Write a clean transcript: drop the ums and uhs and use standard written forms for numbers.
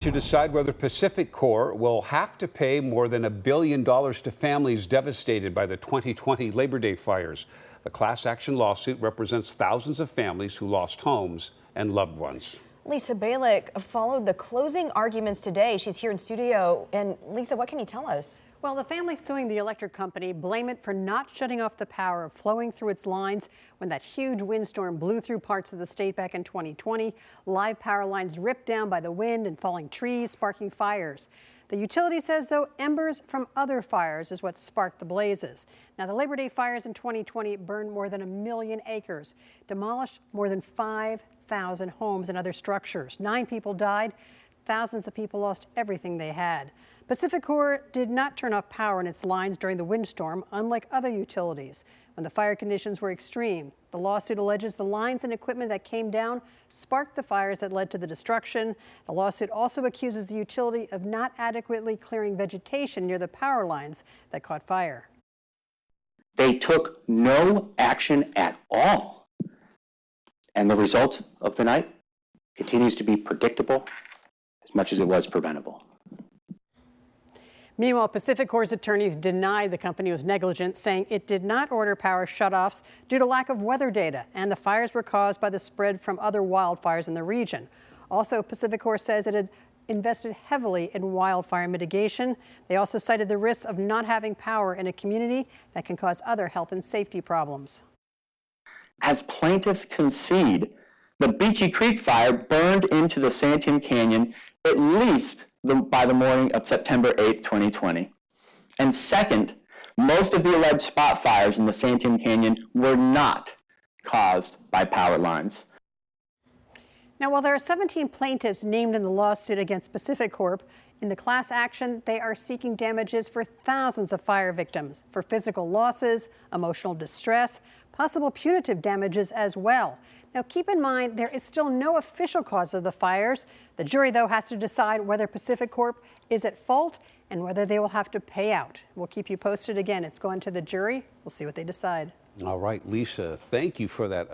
To decide whether PacifiCorp will have to pay more than $1 billion to families devastated by the 2020 Labor Day fires. The class action lawsuit represents thousands of families who lost homes and loved ones. Lisa Balick followed the closing arguments today. She's here in studio. And Lisa, what can you tell us? Well, the family suing the electric company blame it for not shutting off the power flowing through its lines when that huge windstorm blew through parts of the state back in 2020. Live power lines ripped down by the wind and falling trees, sparking fires. The utility says, though, embers from other fires is what sparked the blazes. Now, the Labor Day fires in 2020 burned more than 1 million acres, demolished more than 5,000 homes and other structures. 9 people died. Thousands of people lost everything they had. PacifiCorp did not turn off power in its lines during the windstorm, unlike other utilities, when the fire conditions were extreme. The lawsuit alleges the lines and equipment that came down sparked the fires that led to the destruction. The lawsuit also accuses the utility of not adequately clearing vegetation near the power lines that caught fire. They took no action at all. And the result of the night continues to be predictable as much as it was preventable. Meanwhile, PacifiCorp's attorneys denied the company was negligent, saying it did not order power shutoffs due to lack of weather data, and the fires were caused by the spread from other wildfires in the region. Also, PacifiCorp says it had invested heavily in wildfire mitigation. They also cited the risks of not having power in a community that can cause other health and safety problems. As plaintiffs concede, the Beachy Creek fire burned into the Santiam Canyon at least by the morning of September 8th, 2020. And second, most of the alleged spot fires in the Santiam Canyon were not caused by power lines. Now, while there are 17 plaintiffs named in the lawsuit against PacifiCorp, in the class action, they are seeking damages for thousands of fire victims for physical losses, emotional distress, possible punitive damages as well. Now, keep in mind, there is still no official cause of the fires. The jury, though, has to decide whether PacifiCorp is at fault and whether they will have to pay out. We'll keep you posted. Again, it's going to the jury. We'll see what they decide. All right, Lisa, thank you for that.